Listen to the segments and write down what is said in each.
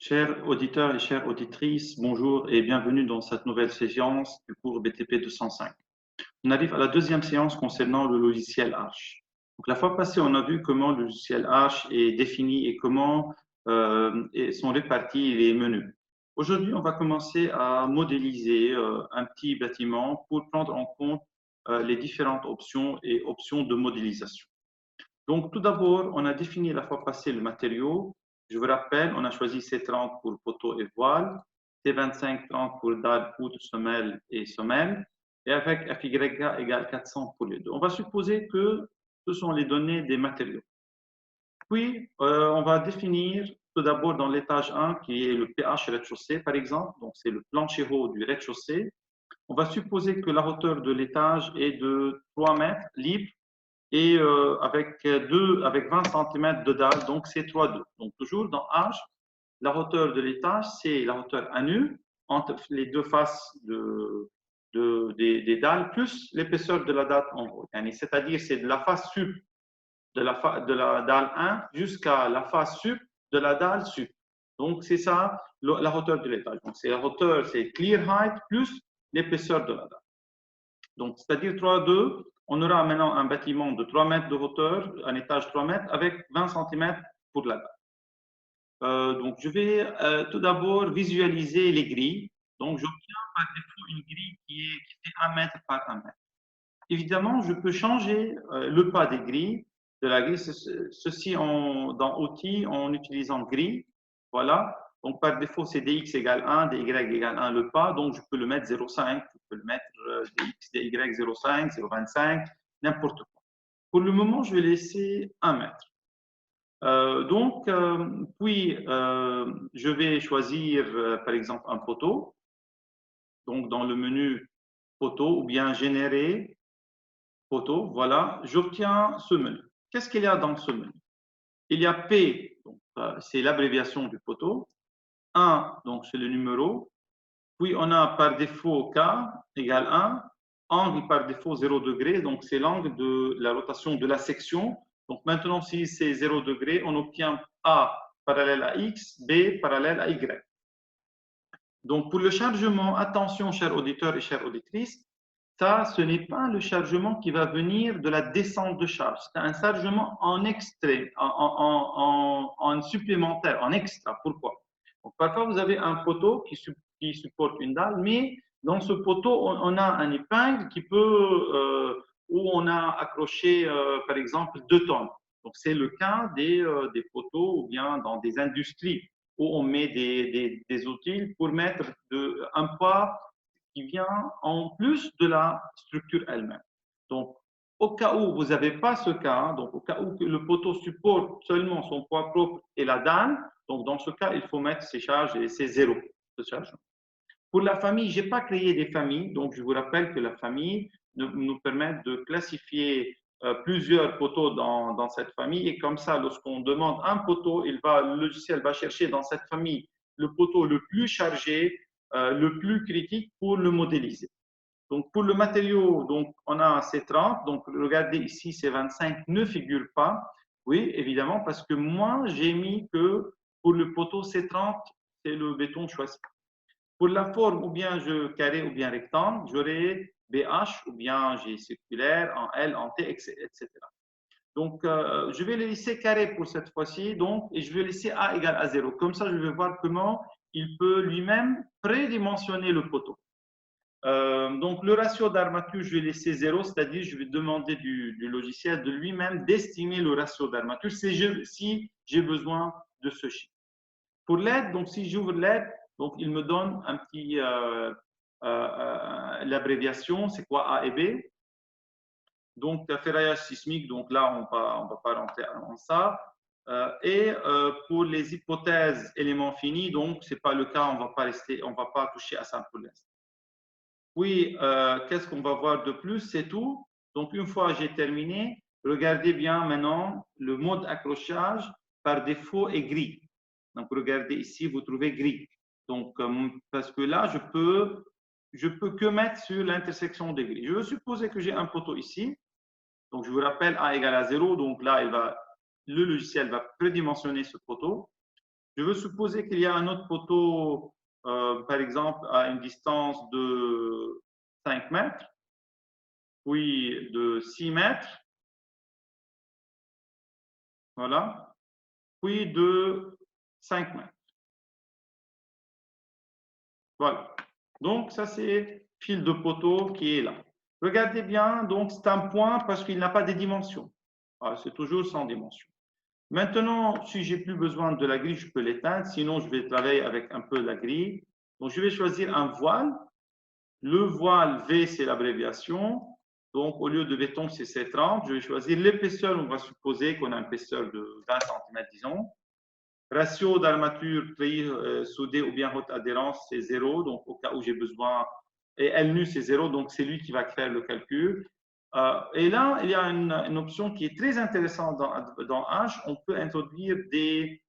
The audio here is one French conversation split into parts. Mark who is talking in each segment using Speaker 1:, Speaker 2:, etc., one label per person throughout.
Speaker 1: Chers auditeurs et chères auditrices, bonjour et bienvenue dans cette nouvelle séance du cours BTP 205. On arrive à la deuxième séance concernant le logiciel Arch. Donc, la fois passée, on a vu comment le logiciel Arch est défini et comment sont répartis les menus. Aujourd'hui, on va commencer à modéliser un petit bâtiment pour prendre en compte les différentes options et options de modélisation. Donc, tout d'abord, on a défini la fois passée le matériau. Je vous rappelle, on a choisi C30 pour poteau et voile, C25-30 pour dalle, poutre, semelle et semelle, et avec FYK égale 400 pour les deux. On va supposer que ce sont les données des matériaux. Puis, on va définir tout d'abord dans l'étage 1, qui est le PH rez-de-chaussée, par exemple, donc c'est le plancher haut du rez-de-chaussée. On va supposer que la hauteur de l'étage est de 3 mètres libre et avec 20 cm de dalle, donc c'est 3,2. Donc toujours dans H, la hauteur de l'étage, c'est la hauteur à nu entre les deux faces des dalles plus l'épaisseur de la dalle en haut. C'est-à-dire c'est de la face sup de la dalle 1 jusqu'à la face sup de la dalle sup. Donc c'est ça la hauteur de l'étage. Donc c'est la hauteur, c'est clear height plus l'épaisseur de la dalle. Donc, c'est-à-dire 3,2, on aura maintenant un bâtiment de 3 mètres de hauteur, un étage 3 mètres, avec 20 cm pour la dalle. Donc, je vais tout d'abord visualiser les grilles. Donc, j'obtiens par défaut une grille qui fait 1 mètre par 1 mètre. Évidemment, je peux changer le pas des grilles, de la grille, ceci dans outils en utilisant grille. Voilà. Donc, par défaut, c'est dx égale 1, dy égale 1 le pas. Donc, je peux le mettre 0,5, je peux le mettre dx, dy 0,5, 0,25, n'importe quoi. Pour le moment, je vais laisser 1 mètre. Puis, je vais choisir, par exemple, un poteau. Donc, dans le menu poteau ou bien générer poteau, voilà, j'obtiens ce menu. Qu'est-ce qu'il y a dans ce menu? Il y a P, c'est l'abréviation du poteau. 1, donc c'est le numéro. Puis on a par défaut K égale 1. Angle par défaut 0 degré, donc c'est l'angle de la rotation de la section. Donc maintenant, si c'est 0 degré, on obtient A parallèle à X, B parallèle à Y. Donc pour le chargement, attention chers auditeurs et chères auditrices, ça, ce n'est pas le chargement qui va venir de la descente de charge. C'est un chargement en extrait, en supplémentaire, en extra. Pourquoi? Donc, parfois, vous avez un poteau qui supporte une dalle, mais dans ce poteau, on a un épingle qui peut, où on a accroché, par exemple, 2 tonnes. Donc, c'est le cas des poteaux ou bien dans des industries où on met des outils pour mettre un poids qui vient en plus de la structure elle-même. Donc, au cas où vous n'avez pas ce cas, donc au cas où le poteau supporte seulement son poids propre et la dalle, donc dans ce cas, il faut mettre ces charges et c'est zéro de chargement. Pour la famille, je n'ai pas créé des familles, donc je vous rappelle que la famille nous permet de classifier plusieurs poteaux dans cette famille et comme ça, lorsqu'on demande un poteau, le logiciel va chercher dans cette famille le poteau le plus chargé, le plus critique pour le modéliser. Donc, pour le matériau, donc, on a C30. Donc, regardez ici, C25 ne figure pas. Oui, évidemment, parce que moi, j'ai mis que pour le poteau C30, c'est le béton choisi. Pour la forme, ou bien je carré ou bien rectangle, j'aurai BH ou bien j'ai circulaire en L, en T, etc. Donc, je vais le laisser carré pour cette fois-ci, donc, et je vais laisser A égale à 0. Comme ça, je vais voir comment il peut lui-même prédimensionner le poteau. Donc, le ratio d'armature, je vais laisser 0, c'est-à-dire je vais demander du logiciel de lui-même d'estimer le ratio d'armature si j'ai besoin de ce chiffre. Pour l'aide, donc si j'ouvre l'aide, donc il me donne un petit l'abréviation, c'est quoi A et B. Donc ferraillage sismique, donc là on va pas rentrer dans ça. Pour les hypothèses éléments finis, donc c'est pas le cas, on va pas toucher à ça pour l'instant. Puis qu'est-ce qu'on va voir de plus? C'est tout. Donc une fois j'ai terminé, regardez bien maintenant le mode accrochage par défaut est gris. Donc, regardez ici, vous trouvez gris. Donc, parce que là, je peux que mettre sur l'intersection des gris. Je vais supposer que j'ai un poteau ici. Donc, je vous rappelle A égale à 0. Donc là, le logiciel va prédimensionner ce poteau. Je veux supposer qu'il y a un autre poteau, par exemple, à une distance de 5 mètres, puis de 6 mètres, voilà, puis de 5 mètres. Voilà. Donc, ça, c'est fil de poteau qui est là. Regardez bien, donc c'est un point parce qu'il n'a pas de dimensions. C'est toujours sans dimension. Maintenant, si j'ai plus besoin de la grille, je peux l'éteindre. Sinon, je vais travailler avec un peu la grille. Donc, je vais choisir un voile. Le voile V, c'est l'abréviation. Donc, au lieu de béton, c'est C30. Je vais choisir l'épaisseur. On va supposer qu'on a une épaisseur de 20 cm, disons. Ratio d'armature treillis soudée ou bien haute adhérence, c'est 0. Donc, au cas où j'ai besoin. Et L nu, c'est 0. Donc, c'est lui qui va faire le calcul. Et là, il y a une option qui est très intéressante dans H. On peut introduire des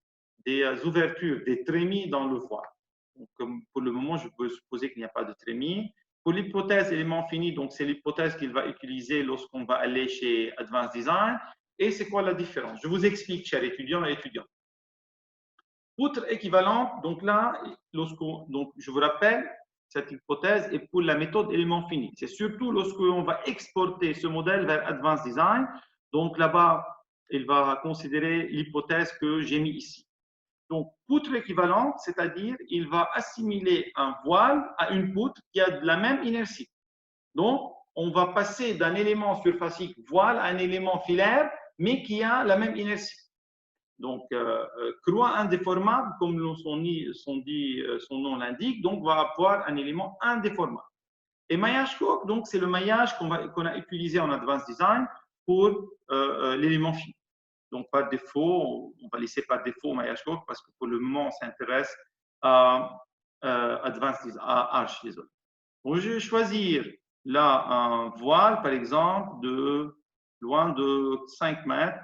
Speaker 1: ouvertures, des trémies dans le voile. Donc, pour le moment, je peux supposer qu'il n'y a pas de trémies. Pour l'hypothèse élément fini, donc c'est l'hypothèse qu'il va utiliser lorsqu'on va aller chez Advanced Design. Et c'est quoi la différence? Je vous explique, chers étudiants et étudiantes. Poutre équivalente, donc là, donc je vous rappelle, cette hypothèse est pour la méthode élément fini. C'est surtout lorsqu'on va exporter ce modèle vers Advanced Design. Donc là-bas, il va considérer l'hypothèse que j'ai mis ici. Donc, poutre équivalente, c'est-à-dire il va assimiler un voile à une poutre qui a de la même inertie. Donc, on va passer d'un élément surfacique voile à un élément filaire, mais qui a la même inertie. Donc, croix indéformable, comme son nom l'indique, donc va avoir un élément indéformable. Et maillage coque, donc c'est le maillage qu'on a utilisé en Advanced Design pour l'élément fini. Donc, par défaut, on va laisser par défaut maillage coque parce que pour le moment, on s'intéresse à Advanced Design, à H, désolé. Donc, je vais choisir là un voile, par exemple, de loin de 5 mètres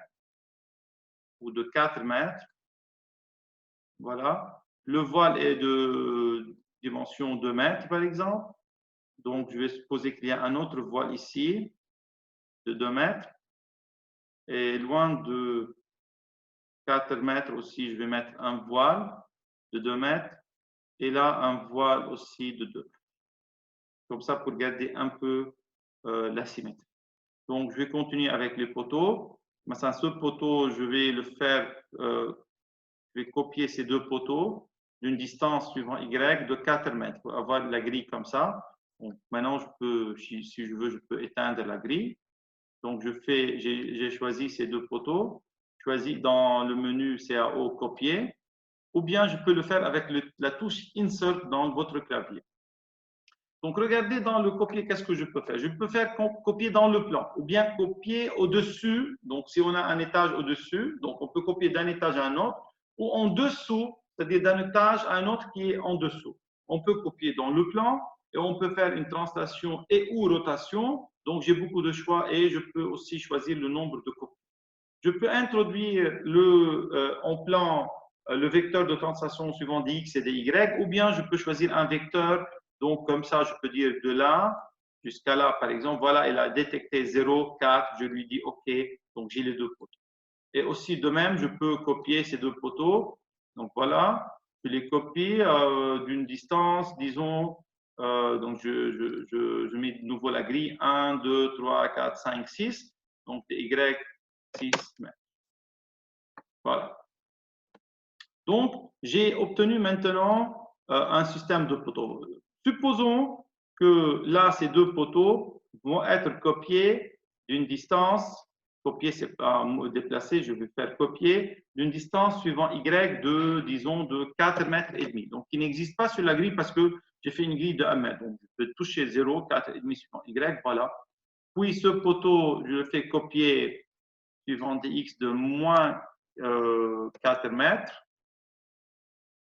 Speaker 1: ou de 4 mètres. Voilà. Le voile est de dimension 2 mètres, par exemple. Donc, je vais supposer qu'il y a un autre voile ici de 2 mètres. Et loin de 4 mètres aussi, je vais mettre un voile de 2 mètres. Et là, un voile aussi de 2 mètres. Comme ça, pour garder un peu la symétrie. Donc, je vais continuer avec les poteaux. Maintenant, ce poteau, je vais le faire, je vais copier ces deux poteaux d'une distance suivant Y de 4 mètres pour avoir la grille comme ça. Donc, maintenant, je peux, si je veux, je peux éteindre la grille. Donc, j'ai choisi ces deux poteaux, choisi dans le menu CAO copier, ou bien je peux le faire avec la touche Insert dans votre clavier. Donc, regardez dans le copier, qu'est-ce que je peux faire? Je peux faire copier dans le plan, ou bien copier au-dessus. Donc, si on a un étage au-dessus, donc on peut copier d'un étage à un autre, ou en dessous, c'est-à-dire d'un étage à un autre qui est en dessous. On peut copier dans le plan et on peut faire une translation et ou rotation. Donc, j'ai beaucoup de choix et je peux aussi choisir le nombre de copies. Je peux introduire en plan le vecteur de translation suivant dx et dy, ou bien je peux choisir un vecteur. Donc, comme ça, je peux dire de là jusqu'à là, par exemple. Voilà, il a détecté 0, 4. Je lui dis OK. Donc, j'ai les deux poteaux. Et aussi, de même, je peux copier ces deux poteaux. Donc, voilà, je les copie d'une distance, disons. Donc, je mets de nouveau la grille 1, 2, 3, 4, 5, 6. Donc, y, 6 mètres. Voilà. Donc, j'ai obtenu maintenant un système de poteaux. Supposons que là, ces deux poteaux vont être copiés d'une distance, copier, c'est pas déplacer, je vais faire copier, d'une distance suivant Y de, disons, de 4 mètres et demi. Donc, qui n'existe pas sur la grille parce que j'ai fait une grille de 1 mètre. Donc, je peux toucher 0, 4 et demi suivant Y, voilà. Puis, ce poteau, je le fais copier suivant dx de moins 4 mètres.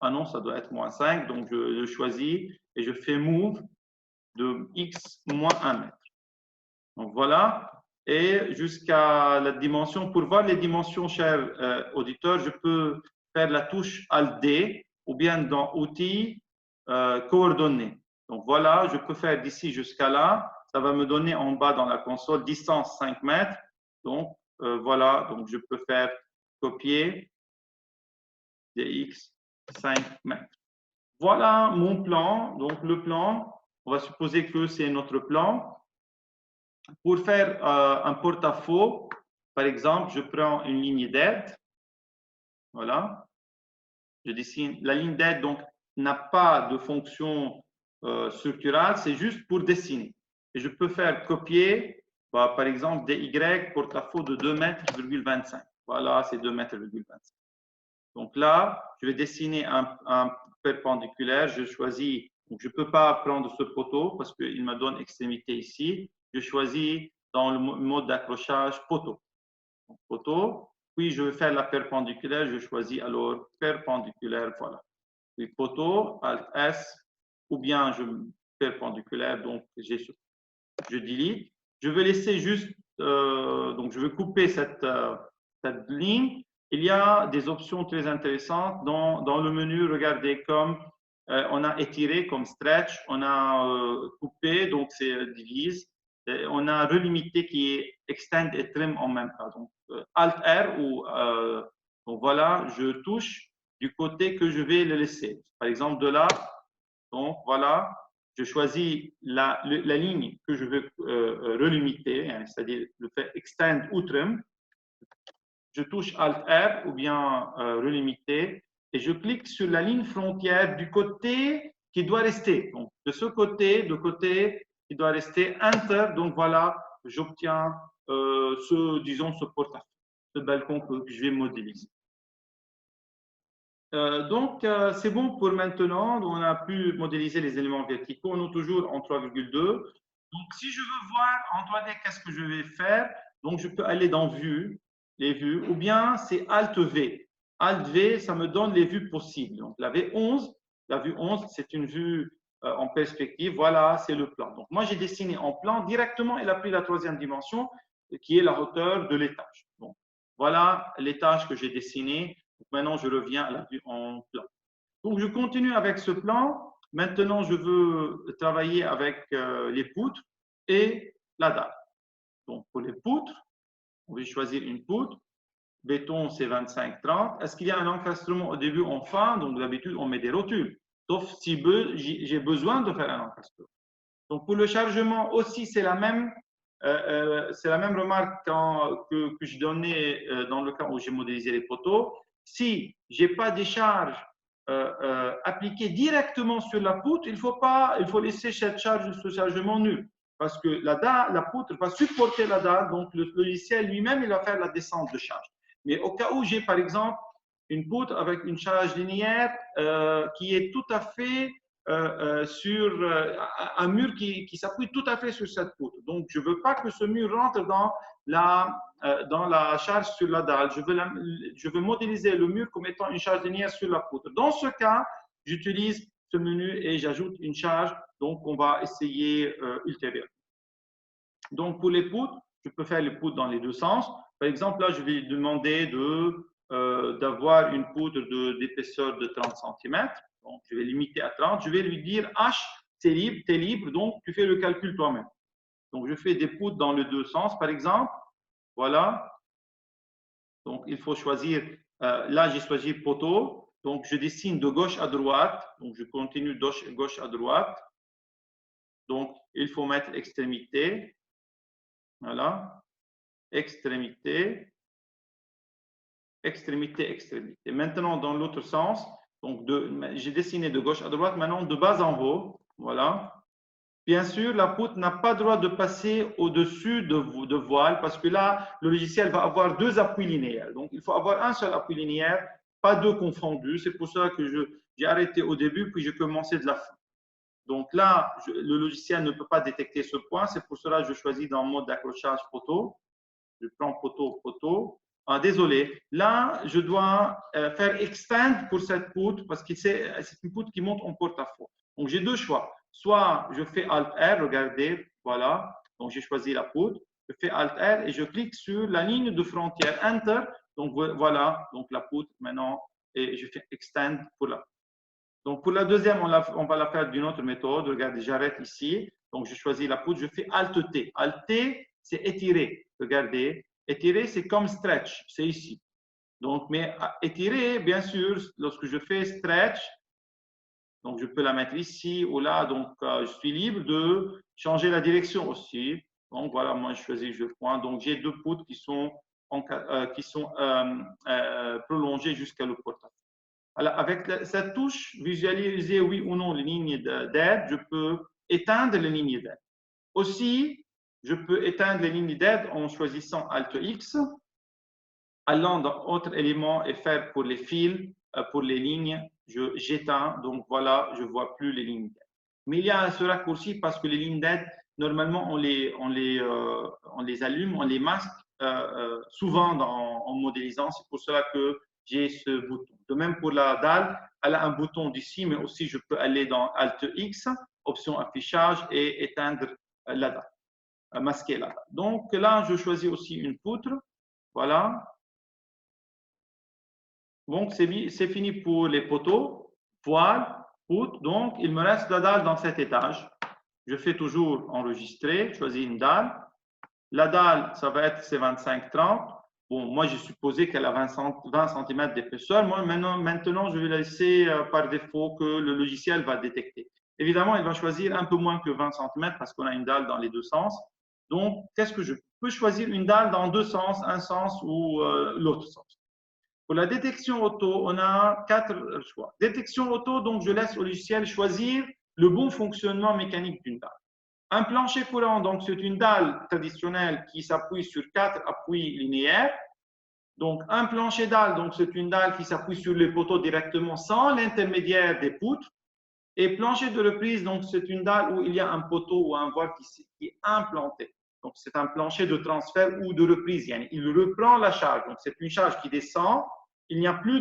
Speaker 1: Ah non, ça doit être moins 5. Donc, je le choisis et je fais move de x moins 1 mètre. Donc, voilà. Et jusqu'à la dimension, pour voir les dimensions, chers auditeurs, je peux faire la touche Alt-D ou bien dans Outils, coordonnées. Donc, voilà, je peux faire d'ici jusqu'à là. Ça va me donner en bas dans la console distance 5 mètres. Donc, voilà, donc je peux faire copier dx 5 mètres. Voilà mon plan. Donc, le plan, on va supposer que c'est notre plan. Pour faire un porte-à-faux, par exemple, je prends une ligne d'aide. Voilà. Je dessine. La ligne d'aide, donc, n'a pas de fonction structurale, c'est juste pour dessiner. Et je peux faire copier, par exemple, DY porte-à-faux de 2 mètres,25. Voilà, c'est 2 mètres,25. Donc là, je vais dessiner un perpendiculaire. Je choisis, donc je ne peux pas prendre ce poteau parce qu'il me donne extrémité ici. Je choisis dans le mode d'accrochage poteau. Donc, poteau. Puis je vais faire la perpendiculaire. Je choisis alors perpendiculaire. Voilà. Puis poteau, Alt S, ou bien je perpendiculaire. Donc je delete. Je vais laisser juste, donc je vais couper cette ligne. Il y a des options très intéressantes dans le menu. Regardez comme on a étiré comme stretch, on a coupé, donc c'est divise. Et on a relimité qui est extend et trim en même temps. Donc Alt R ou donc voilà, je touche du côté que je vais le laisser. Par exemple de là, donc voilà, je choisis la ligne que je veux relimiter, hein, c'est-à-dire le fait extend ou trim. Je touche Alt R ou bien relimiter et je clique sur la ligne frontière du côté qui doit rester. Donc, de ce côté, qui doit rester, Enter. Donc, voilà, j'obtiens disons, ce porte-à-faux, ce balcon que je vais modéliser. Donc, c'est bon pour maintenant. On a pu modéliser les éléments verticaux. On est toujours en 3,2. Donc, si je veux voir en 3D, qu'est-ce que je vais faire? Donc, je peux aller dans Vue, les vues, ou bien c'est Alt V. Alt V, ça me donne les vues possibles. Donc, la vue 11, c'est une vue en perspective. Voilà, c'est le plan. Donc, moi, j'ai dessiné en plan directement. Il a pris la troisième dimension, qui est la hauteur de l'étage. Donc, voilà l'étage que j'ai dessiné. Maintenant, je reviens à la vue en plan. Donc, je continue avec ce plan. Maintenant, je veux travailler avec les poutres et la dalle. Donc, pour les poutres, on va choisir une poutre. Béton, c'est 25-30. Est-ce qu'il y a un encastrement au début en fin? Donc, d'habitude, on met des rotules. Sauf si j'ai besoin de faire un encastrement. Donc, pour le chargement aussi, c'est la même remarque que je donnais dans le cas où j'ai modélisé les poteaux. Si je n'ai pas des charges appliquées directement sur la poutre, il faut laisser cette charge, ce chargement nul. Parce que la poutre va supporter la dalle, donc le logiciel lui-même, il va faire la descente de charge. Mais au cas où j'ai, par exemple, une poutre avec une charge linéaire qui est tout à fait sur un mur qui s'appuie tout à fait sur cette poutre. Donc, je ne veux pas que ce mur rentre dans la charge sur la dalle. Je veux modéliser le mur comme étant une charge linéaire sur la poutre. Dans ce cas, j'utilise ce menu et j'ajoute une charge. Donc, on va essayer ultérieurement. Donc, pour les poutres, je peux faire les poutres dans les deux sens. Par exemple, là, je vais demander d'avoir une poutre d'épaisseur de 30 cm. Donc, je vais limiter à 30. Je vais lui dire H, c'est libre, tu es libre, donc tu fais le calcul toi-même. Donc, je fais des poutres dans les deux sens, par exemple. Voilà. Donc, il faut choisir. Là, j'ai choisi poteau. Donc, je dessine de gauche à droite. Donc, je continue de gauche à droite. Donc, il faut mettre extrémité. Voilà. Extrémité. Extrémité, extrémité. Maintenant, dans l'autre sens, donc j'ai dessiné de gauche à droite, maintenant de bas en haut, voilà. Bien sûr, la poutre n'a pas le droit de passer au-dessus de voile parce que là, le logiciel va avoir deux appuis linéaires. Donc, il faut avoir un seul appui linéaire, pas deux confondus. C'est pour ça que j'ai arrêté au début, puis j'ai commencé de la fin. Donc là, le logiciel ne peut pas détecter ce point. C'est pour cela que je choisis dans le mode d'accrochage poteau. Je prends poteau, poteau. Ah, désolé, là, je dois faire extend pour cette poutre parce que c'est une poutre qui monte en porte-à-faux. Donc, j'ai deux choix. Soit je fais Alt R, regardez, voilà. Donc, j'ai choisi la poutre. Je fais Alt R et je clique sur la ligne de frontière, Enter. Donc, voilà, donc la poutre maintenant, et je fais extend pour la poutre. Donc, pour la deuxième, on va la faire d'une autre méthode. Regardez, j'arrête ici. Donc, je choisis la poutre, je fais Alt T. Alt T, c'est étirer. Regardez, étirer, c'est comme stretch, c'est ici. Donc, mais étirer, bien sûr, lorsque je fais stretch, donc je peux la mettre ici ou là, donc je suis libre de changer la direction aussi. Donc voilà, moi je choisis, je prends. Donc j'ai deux poutres qui sont, prolongées jusqu'à le portail. Alors, avec cette touche, visualiser oui ou non les lignes d'aide, je peux éteindre les lignes d'aide. Aussi, je peux éteindre les lignes d'aide en choisissant Alt X, allant dans autres éléments et faire pour les fils, pour les lignes, j'éteins. Donc voilà, je ne vois plus les lignes d'aide. Mais il y a ce raccourci parce que les lignes d'aide, normalement, on les allume, on les masque souvent en modélisant. C'est pour cela que j'ai ce bouton. De même pour la dalle, elle a un bouton d'ici, mais aussi je peux aller dans Alt X, option affichage et éteindre la dalle, masquer la dalle. Donc là, je choisis aussi une poutre. Voilà. Donc, c'est fini pour les poteaux, poêles, poutres. Donc, il me reste la dalle dans cet étage. Je fais toujours enregistrer, choisis une dalle. La dalle, ça va être C25-30. Bon, moi, j'ai supposé qu'elle a 20 cm d'épaisseur. Moi, maintenant, je vais laisser par défaut que le logiciel va détecter. Évidemment, il va choisir un peu moins que 20 cm parce qu'on a une dalle dans les deux sens. Donc, qu'est-ce que je peux choisir une dalle dans deux sens, un sens ou l'autre sens. Pour la détection auto, on a 4 choix. Détection auto, donc je laisse au logiciel choisir le bon fonctionnement mécanique d'une dalle. Un plancher courant, donc c'est une dalle traditionnelle qui s'appuie sur 4 appuis linéaires. Donc un plancher dalle, donc c'est une dalle qui s'appuie sur les poteaux directement sans l'intermédiaire des poutres. Et plancher de reprise, donc c'est une dalle où il y a un poteau ou un voile qui est implanté. Donc c'est un plancher de transfert ou de reprise. Il reprend la charge. Donc c'est une charge qui descend. Il n'y a plus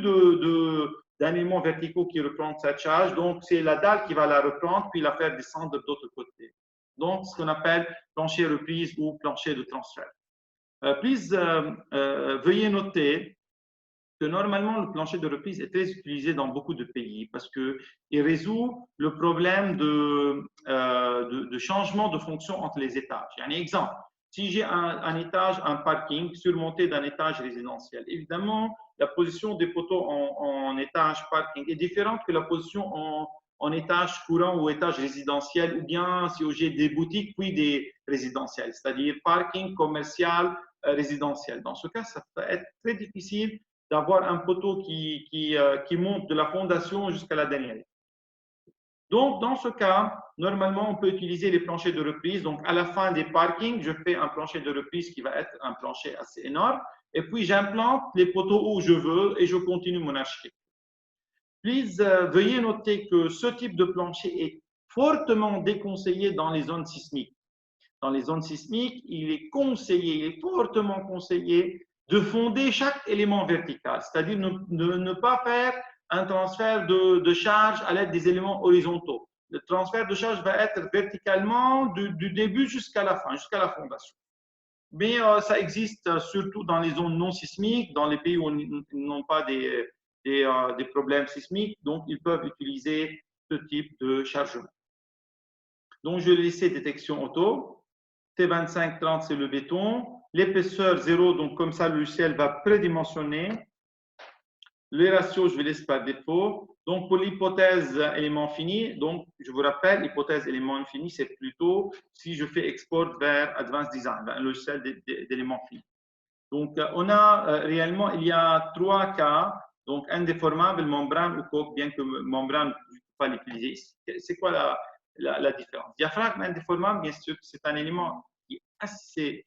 Speaker 1: d'éléments verticaux qui reprennent cette charge. Donc c'est la dalle qui va la reprendre puis la faire descendre de l'autre côté. Donc ce qu'on appelle plancher reprise ou plancher de transfert. Veuillez noter que normalement, le plancher de reprise est très utilisé dans beaucoup de pays parce qu'il résout le problème de changement de fonction entre les étages. Un exemple, si j'ai un étage, un parking surmonté d'un étage résidentiel, évidemment, la position des poteaux en étage parking est différente que la position en étage courant ou étage résidentiel, ou bien si j'ai des boutiques puis des résidentiels, c'est-à-dire parking commercial résidentiel. Dans ce cas, ça peut être très difficile d'avoir un poteau qui monte de la fondation jusqu'à la dernière. Donc, dans ce cas, normalement, on peut utiliser les planchers de reprise. Donc, à la fin des parkings, je fais un plancher de reprise qui va être un plancher assez énorme. Et puis, j'implante les poteaux où je veux et je continue mon architecture. Veuillez noter que ce type de plancher est fortement déconseillé dans les zones sismiques. Dans les zones sismiques, il est fortement conseillé de fonder chaque élément vertical, c'est-à-dire ne pas faire un transfert de charge à l'aide des éléments horizontaux. Le transfert de charge va être verticalement du début jusqu'à la fin, jusqu'à la fondation. Mais ça existe surtout dans les zones non sismiques, dans les pays où ils n'ont pas des problèmes sismiques, donc ils peuvent utiliser ce type de chargement. Donc, je vais laisser détection auto. T25-30, c'est le béton. L'épaisseur 0, donc comme ça, le logiciel va prédimensionner. Les ratios, je vais laisser par défaut. Donc, pour l'hypothèse élément fini, donc je vous rappelle, l'hypothèse élément infini, c'est plutôt si je fais export vers Advanced Design, un logiciel d'éléments finis. Donc, on a réellement, il y a 3 cas. Donc, indéformable, membrane ou coque, bien que membrane, je ne peux pas l'utiliser ici. C'est quoi la différence? Diaphragme indéformable, bien sûr, c'est un élément qui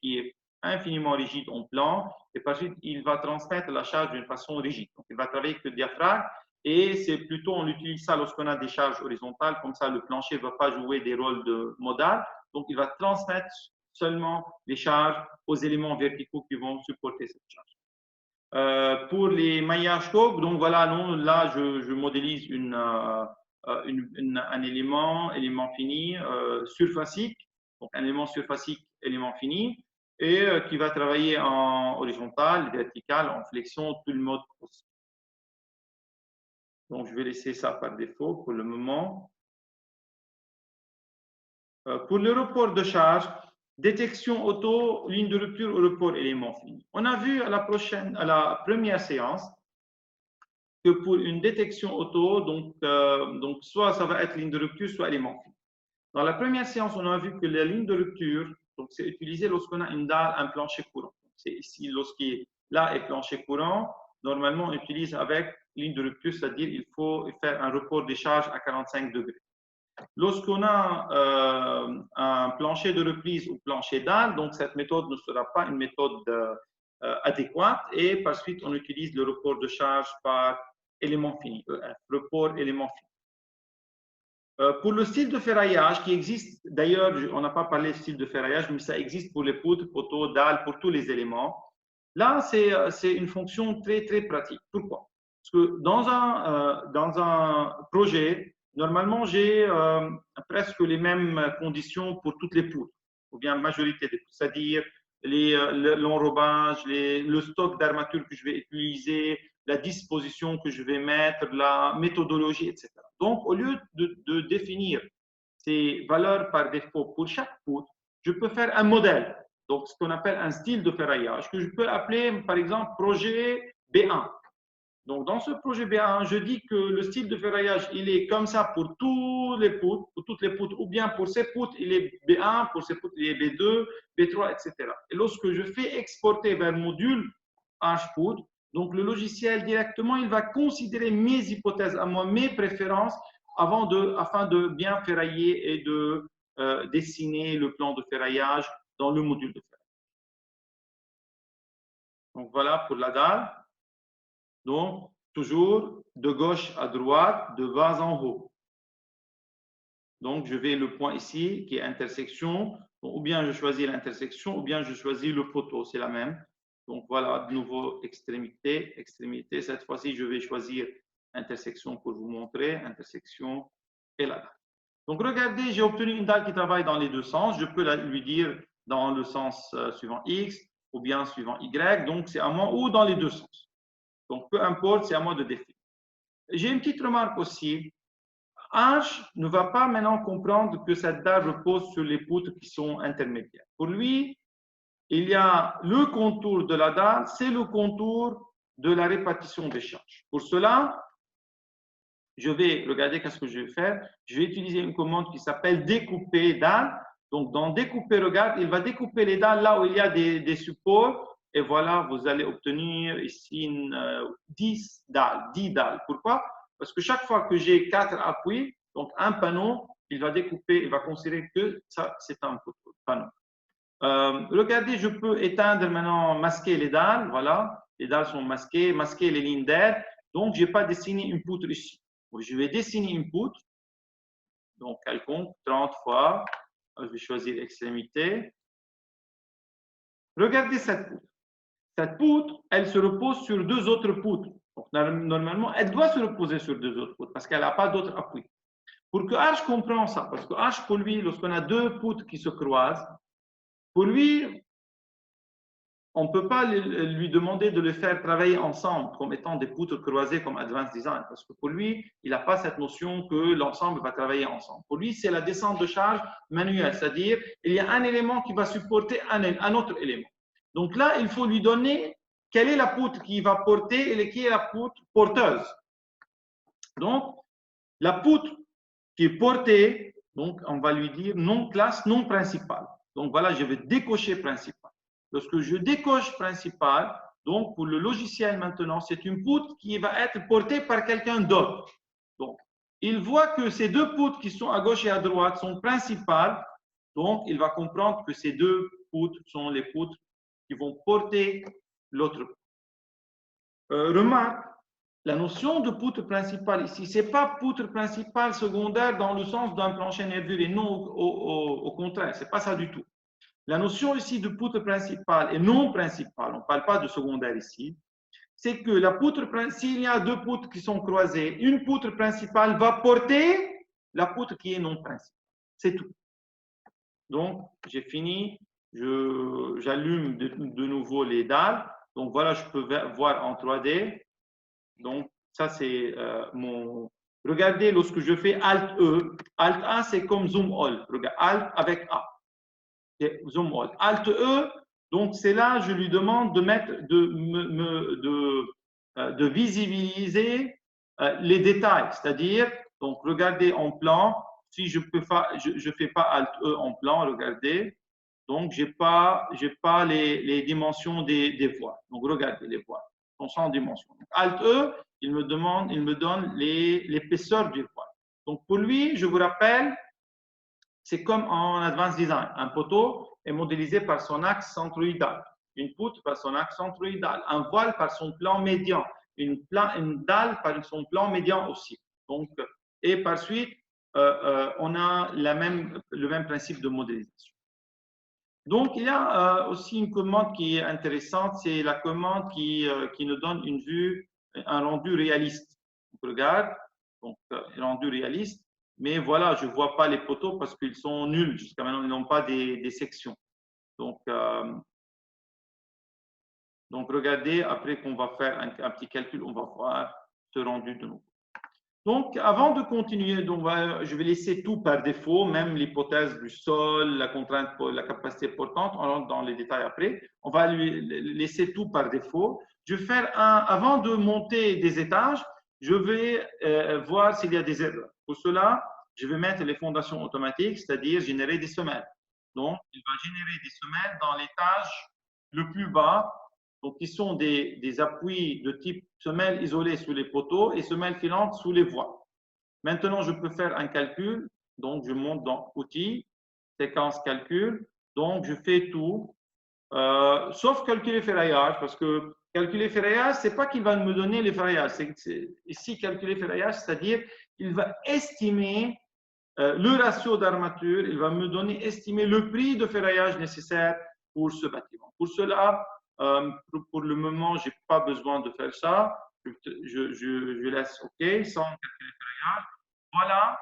Speaker 1: est infiniment rigide en plan, et par suite, il va transmettre la charge d'une façon rigide. Donc, il va travailler avec le diaphragme, et c'est plutôt, on utilise ça lorsqu'on a des charges horizontales, comme ça, le plancher ne va pas jouer des rôles de modal, donc il va transmettre seulement les charges aux éléments verticaux qui vont supporter cette charge. Pour les maillages coques, donc voilà, non, là, je modélise un élément fini surfacique, donc un élément surfacique, élément fini, et qui va travailler en horizontal, vertical, en flexion, tout le mode possible. Donc, je vais laisser ça par défaut pour le moment. Pour le report de charge, détection auto, ligne de rupture au report élément fini. On a vu à la première séance que pour une détection auto, donc soit ça va être ligne de rupture, soit élément fini. Dans la première séance, on a vu que la ligne de rupture, donc c'est utilisé lorsqu'on a une dalle, un plancher courant. C'est ici, lorsqu'il là est plancher courant, normalement on utilise avec ligne de rupture, c'est-à-dire il faut faire un report des charges à 45 degrés. Lorsqu'on a un plancher de reprise ou plancher dalle, donc cette méthode ne sera pas une méthode adéquate et par suite on utilise le report de charge par élément fini, EF, report élément fini. Pour le style de ferraillage qui existe, d'ailleurs, on n'a pas parlé de style de ferraillage, mais ça existe pour les poutres, poteaux, dalles, pour tous les éléments. Là, c'est une fonction très, très pratique. Pourquoi? Parce que dans un projet, normalement, j'ai presque les mêmes conditions pour toutes les poutres, ou bien majorité des poutres, c'est-à-dire l'enrobage, le stock d'armature que je vais utiliser, la disposition que je vais mettre, la méthodologie, etc. Donc, au lieu de définir ces valeurs par défaut pour chaque poutre, je peux faire un modèle, donc ce qu'on appelle un style de ferraillage, que je peux appeler par exemple projet B1. Donc, dans ce projet B1, je dis que le style de ferraillage, il est comme ça pour tous les poutres, pour toutes les poutres, ou bien pour ces poutres, il est B1, pour ces poutres, il est B2, B3, etc. Et lorsque je fais exporter vers module H-poutre, donc le logiciel directement, il va considérer mes hypothèses à moi, mes préférences, afin de bien ferrailler et de dessiner le plan de ferraillage dans le module de ferraillage. Donc voilà pour la dalle. Donc, toujours de gauche à droite, de bas en haut. Donc, je vais le point ici qui est intersection. Donc, ou bien je choisis l'intersection, ou bien je choisis le poteau, c'est la même. Donc, voilà, de nouveau, extrémité, extrémité. Cette fois-ci, je vais choisir intersection pour vous montrer, intersection et la dalle. Donc, regardez, j'ai obtenu une dalle qui travaille dans les deux sens. Je peux lui dire dans le sens suivant X ou bien suivant Y. Donc, c'est à moi ou dans les deux sens. Donc, peu importe, c'est à moi de définir. J'ai une petite remarque aussi. H ne va pas maintenant comprendre que cette dalle repose sur les poutres qui sont intermédiaires. Pour lui, il y a le contour de la dalle, c'est le contour de la répartition des charges. Pour cela, je vais regarder qu'est-ce que je vais faire. Je vais utiliser une commande qui s'appelle découper dalle. Donc, dans découper, regarde, il va découper les dalles là où il y a des supports. Et voilà, vous allez obtenir ici 10 dalles. Pourquoi? Parce que chaque fois que j'ai 4 appuis, donc un panneau, il va découper, il va considérer que ça, c'est un panneau. Regardez, je peux éteindre maintenant, masquer les dalles. Voilà, les dalles sont masquées, masquer les lignes d'air. Donc, je n'ai pas dessiné une poutre ici. Je vais dessiner une poutre. Donc, quelconque, 30 fois. Je vais choisir extrémité. Regardez cette poutre. Cette poutre, elle se repose sur deux autres poutres. Donc, normalement, elle doit se reposer sur deux autres poutres parce qu'elle n'a pas d'autre appui. Pour que H comprenne ça, parce que H, pour lui, lorsqu'on a deux poutres qui se croisent, pour lui, on ne peut pas lui demander de les faire travailler ensemble comme étant des poutres croisées comme Advanced Design, parce que pour lui, il n'a pas cette notion que l'ensemble va travailler ensemble. Pour lui, c'est la descente de charge manuelle, c'est-à-dire il y a un élément qui va supporter un autre élément. Donc là, il faut lui donner quelle est la poutre qui va porter et qui est la poutre porteuse. Donc, la poutre qui est portée, donc on va lui dire non classe, non principale. Donc voilà, je vais décocher principal. Lorsque je décoche principal, donc pour le logiciel maintenant, c'est une poutre qui va être portée par quelqu'un d'autre. Donc, il voit que ces deux poutres qui sont à gauche et à droite sont principales. Donc, il va comprendre que ces deux poutres sont les poutres qui vont porter l'autre poutre. Remarque, la notion de poutre principale ici, ce n'est pas poutre principale secondaire dans le sens d'un plancher nerveux et non au contraire, ce n'est pas ça du tout. La notion ici de poutre principale et non principale, on ne parle pas de secondaire ici, c'est que la poutre, s'il y a deux poutres qui sont croisées, une poutre principale va porter la poutre qui est non principale. C'est tout. Donc, j'ai fini. J'allume de nouveau les dalles. Donc, voilà, je peux voir en 3D. Donc, ça, c'est mon... Regardez, lorsque je fais Alt-E, Alt-A, c'est comme Zoom All. Regarde, Alt avec A. C'est zoom all. Alt E, donc c'est là, je lui demande de mettre, de visibiliser les détails. C'est-à-dire, donc regardez en plan, si je peux pas, je fais pas Alt E en plan, regardez. Donc, j'ai pas les dimensions des voies. Donc, regardez les voies, sont sans dimension. Donc, Alt E, il me donne l'épaisseur du voile. Donc, pour lui, je vous rappelle, c'est comme en Advanced Design. Un poteau est modélisé par son axe centroïdal, une poutre par son axe centroïdal, un voile par son plan médian, une dalle par son plan médian aussi. Donc, et par suite, on a le même principe de modélisation. Donc, il y a aussi une commande qui est intéressante, c'est la commande qui nous donne une vue, un rendu réaliste. On regarde, donc rendu réaliste, mais voilà, je ne vois pas les poteaux parce qu'ils sont nuls. Jusqu'à maintenant, ils n'ont pas des sections. Donc, regardez, après qu'on va faire un petit calcul, on va voir ce rendu de nouveau. Donc, avant de continuer, donc, je vais laisser tout par défaut, même l'hypothèse du sol, la contrainte, la capacité portante, on rentre dans les détails après. On va lui laisser tout par défaut. Je vais faire avant de monter des étages, je vais voir s'il y a des erreurs. Pour cela, je vais mettre les fondations automatiques, c'est-à-dire générer des semelles. Donc, il va générer des semelles dans l'étage le plus bas, donc qui sont des appuis de type semelle isolée sous les poteaux et semelle filante sous les voies. Maintenant, je peux faire un calcul. Donc, je monte dans Outils, séquence calcul. Donc, je fais tout, sauf calculer ferraillage, parce que calculer ferraillage, ce n'est pas qu'il va me donner les ferraillages. Ici, calculer ferraillage, c'est-à-dire qu'il va estimer le ratio d'armature, il va me estimer le prix de ferraillage nécessaire pour ce bâtiment. Pour cela, pour le moment, je n'ai pas besoin de faire ça. Je laisse OK sans calculer ferraillage. Voilà,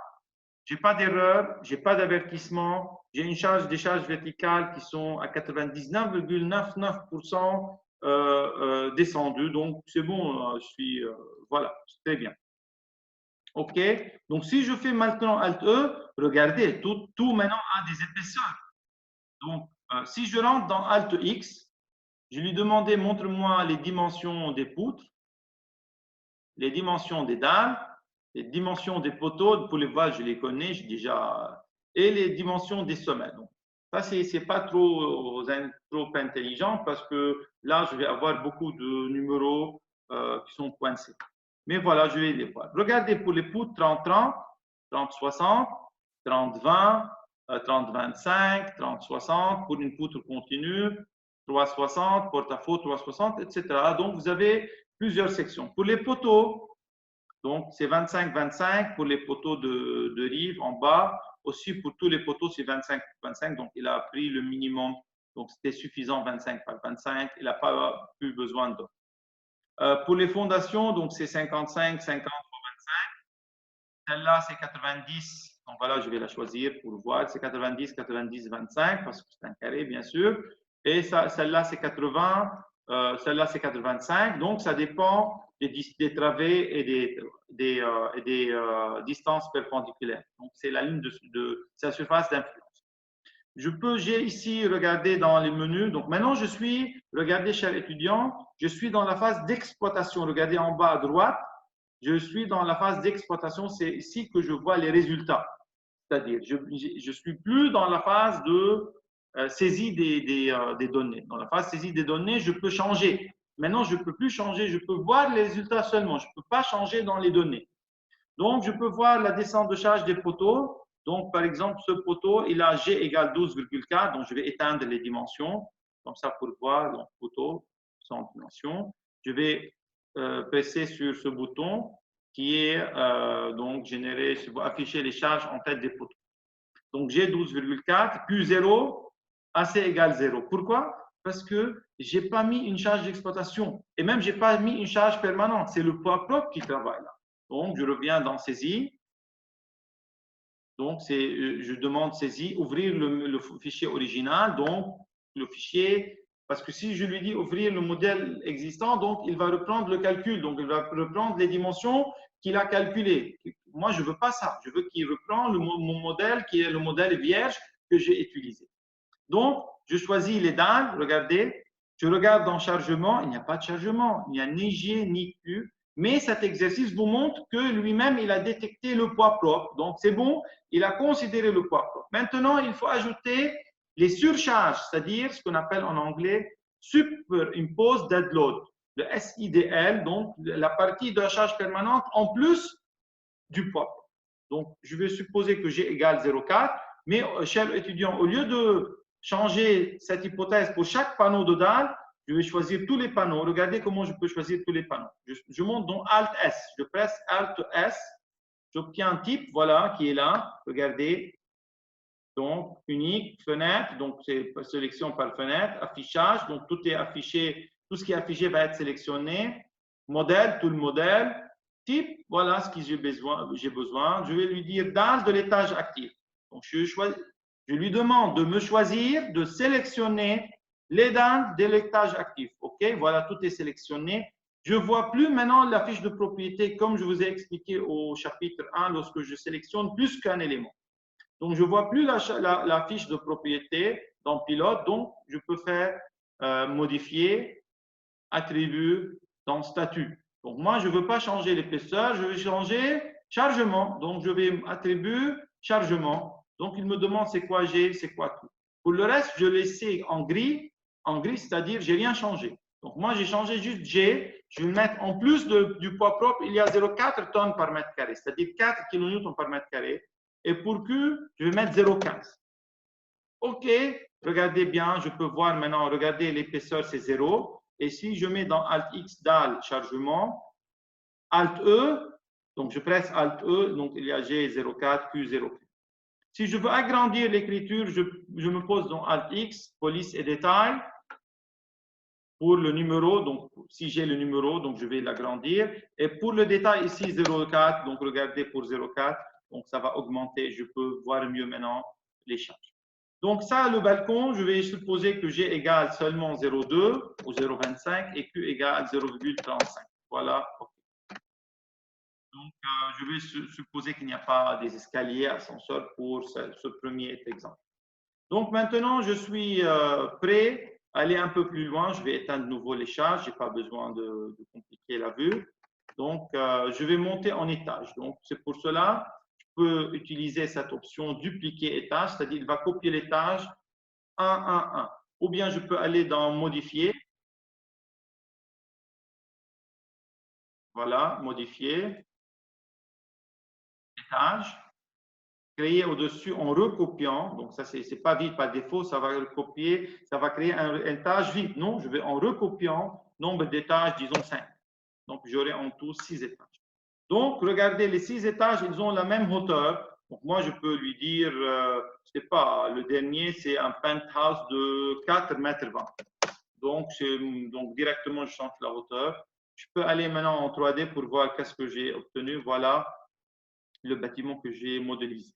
Speaker 1: je n'ai pas d'erreur, je n'ai pas d'avertissement. J'ai des charges verticales qui sont à 99,99% descendues. Donc, c'est bon, voilà, c'est très bien. OK? Donc, si je fais maintenant Alt-E, regardez, tout maintenant a des épaisseurs. Donc, si je rentre dans Alt-X, je lui demandais, montre-moi les dimensions des poutres, les dimensions des dalles, les dimensions des poteaux. Pour les voiles, je les connais, j'ai déjà. Et les dimensions des semelles. Donc, ça, c'est pas trop intelligent parce que là, je vais avoir beaucoup de numéros qui sont coincés. Mais voilà, je vais les voir. Regardez pour les poutres 30-30, 30-60, 30-20, 30-25, 30-60 pour une poutre continue, 3-60, porte-à-faux 3-60, etc. Donc, vous avez plusieurs sections. Pour les poteaux, donc c'est 25-25 pour les poteaux de rive en bas. Aussi, pour tous les poteaux, c'est 25-25. Donc, il a pris le minimum. Donc, c'était suffisant 25 par 25. Il n'a pas plus besoin d'autre. Pour les fondations, donc c'est 55, 50 pour 25. Celle-là, c'est 90. Donc voilà, je vais la choisir pour voir. C'est 90, 90, 25 parce que c'est un carré, bien sûr. Et celle-là, c'est 80. Celle-là, c'est 85. Donc, ça dépend des travées et des distances perpendiculaires. Donc, c'est la ligne de sa surface d'influence. J'ai ici regardé dans les menus. Donc maintenant, regardez, cher étudiant, je suis dans la phase d'exploitation. Regardez en bas à droite, je suis dans la phase d'exploitation. C'est ici que je vois les résultats. C'est-à-dire, je ne suis plus dans la phase de saisie des données. Dans la phase saisie des données, je peux changer. Maintenant, je ne peux plus changer. Je peux voir les résultats seulement. Je ne peux pas changer dans les données. Donc, je peux voir la descente de charge des poteaux. Donc, par exemple, ce poteau, il a G égale 12,4. Donc, je vais éteindre les dimensions, comme ça pour voir. Donc, poteau sans dimension. Je vais presser sur ce bouton qui est donc afficher les charges en tête des poteaux. Donc, G 12,4, Q0, AC égale 0. Pourquoi? Parce que je n'ai pas mis une charge d'exploitation. Et même, je n'ai pas mis une charge permanente. C'est le poids propre qui travaille là. Donc, je reviens dans saisie. Donc, je demande saisie, ouvrir le fichier original. Donc, le fichier, parce que si je lui dis ouvrir le modèle existant, donc il va reprendre le calcul. Donc, il va reprendre les dimensions qu'il a calculées. Moi, je ne veux pas ça. Je veux qu'il reprenne mon modèle qui est le modèle vierge que j'ai utilisé. Donc, je choisis les dalles, regardez, je regarde dans chargement, il n'y a pas de chargement, il n'y a ni G ni Q, mais cet exercice vous montre que lui-même, il a détecté le poids propre. Donc, c'est bon, il a considéré le poids propre. Maintenant, il faut ajouter les surcharges, c'est-à-dire ce qu'on appelle en anglais Superimpose Dead Load, le SIDL, donc la partie de la charge permanente en plus du poids. Donc, je vais supposer que G égale 0,4, mais cher étudiant, au lieu de changer cette hypothèse pour chaque panneau de dalle, je vais choisir tous les panneaux. Regardez comment je peux choisir tous les panneaux. Je monte dans Alt S. Je presse Alt S. J'obtiens un type, voilà, qui est là. Regardez. Donc, unique, fenêtre. Donc, c'est sélection par fenêtre. Affichage. Donc, tout est affiché. Tout ce qui est affiché va être sélectionné. Modèle, tout le modèle. Type, voilà ce que j'ai besoin. Je vais lui dire dalle de l'étage actif. Donc, je lui demande de me choisir, de sélectionner les dalles de l'étage actif. OK, voilà, tout est sélectionné. Je ne vois plus maintenant la fiche de propriété comme je vous ai expliqué au chapitre 1 lorsque je sélectionne plus qu'un élément. Donc, je ne vois plus la fiche de propriété dans Pilote. Donc, je peux faire modifier, attribut dans statut. Donc, moi, je ne veux pas changer l'épaisseur, je veux changer chargement. Donc, je vais attribut, chargement. Donc, il me demande c'est quoi G, c'est quoi tout. Pour le reste, je laissais en gris, c'est-à-dire j'ai rien changé. Donc, moi, j'ai changé juste G. Je vais mettre en plus du poids propre, il y a 0,4 tonnes par mètre carré, c'est-à-dire 4 kN par mètre carré. Et pour Q, je vais mettre 0,15. OK, regardez bien, je peux voir maintenant, regardez l'épaisseur, c'est 0. Et si je mets dans Alt X dalle chargement, Alt E, donc je presse Alt E, donc il y a G04, Q04. Si je veux agrandir l'écriture, je me pose dans Alt X, police et détail, pour le numéro, donc si j'ai le numéro, donc je vais l'agrandir. Et pour le détail ici, 04, donc regardez pour 04, donc ça va augmenter, je peux voir mieux maintenant les charges. Donc ça, le balcon, je vais supposer que G égale seulement 0,2 ou 0,25 et Q égale 0,35. Voilà. Donc, je vais supposer qu'il n'y a pas des escaliers ascenseurs pour ce premier exemple. Donc maintenant, je suis prêt à aller un peu plus loin. Je vais éteindre de nouveau les charges. Je n'ai pas besoin de compliquer la vue. Donc, je vais monter en étage. Donc, c'est pour cela peux utiliser cette option dupliquer étage, c'est-à-dire il va copier l'étage 1, 1, 1. Ou bien je peux aller dans modifier. Voilà, modifier, étage, créer au-dessus en recopiant. Donc ça, c'est pas vide par défaut, ça va recopier, ça va créer un étage vide. Non, je vais en recopiant, nombre d'étages, disons 5. Donc j'aurai en tout 6 étages. Donc, regardez, les 6 étages, ils ont la même hauteur. Donc, moi, je peux lui dire, je ne sais pas, le dernier, c'est un penthouse de 4,20 mètres. Donc, directement, je change la hauteur. Je peux aller maintenant en 3D pour voir qu'est-ce que j'ai obtenu. Voilà le bâtiment que j'ai modélisé.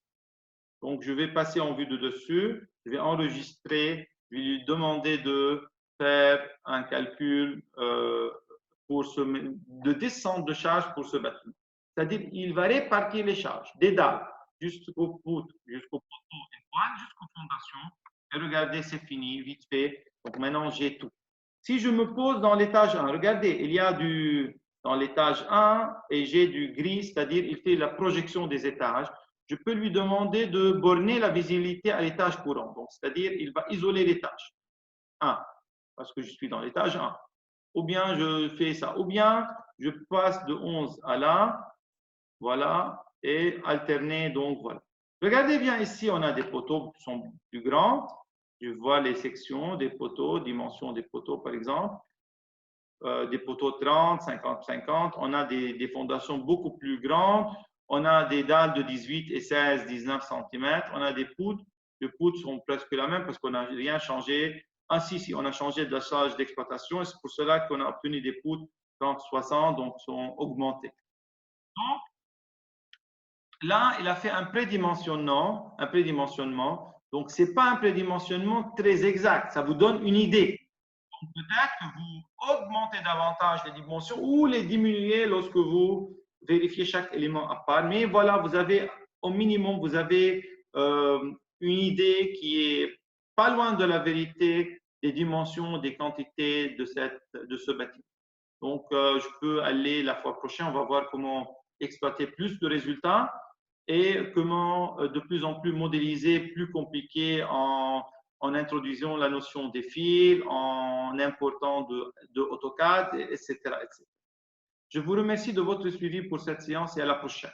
Speaker 1: Donc, je vais passer en vue de dessus. Je vais enregistrer. Je vais lui demander de faire un calcul de descente de charge pour ce bâtiment. C'est-à-dire il va répartir les charges des dalles jusqu'au poteau, jusqu'au fondation. Et regardez, c'est fini, vite fait. Donc maintenant, j'ai tout. Si je me pose dans l'étage 1, regardez, il y a dans l'étage 1 et j'ai du gris, c'est-à-dire il fait la projection des étages. Je peux lui demander de borner la visibilité à l'étage courant. Donc, c'est-à-dire il va isoler l'étage 1 parce que je suis dans l'étage 1. Ou bien je fais ça. Ou bien je passe de 11 à là, voilà, et alterner, donc voilà. Regardez bien ici, on a des poteaux qui sont plus grands. Je vois les sections des poteaux, dimension des poteaux par exemple. Des poteaux 30, 50, 50. On a des fondations beaucoup plus grandes. On a des dalles de 18 et 16, 19 cm. On a des poutres. Les poutres sont presque la même parce qu'on n'a rien changé. Ah si, on a changé de charge d'exploitation et c'est pour cela qu'on a obtenu des poutres 30, 60, donc sont augmentées. Donc, là, il a fait un prédimensionnement. Donc, ce n'est pas un prédimensionnement très exact. Ça vous donne une idée. Donc, peut-être que vous augmentez davantage les dimensions ou les diminuez lorsque vous vérifiez chaque élément à part. Mais voilà, vous avez au minimum, vous avez une idée qui est pas loin de la vérité des dimensions, des quantités de ce bâtiment. Donc, je peux aller la fois prochaine, on va voir comment exploiter plus de résultats et comment de plus en plus modéliser, plus compliqué en introduisant la notion des fils, en important de AutoCAD, etc., etc. Je vous remercie de votre suivi pour cette séance et à la prochaine.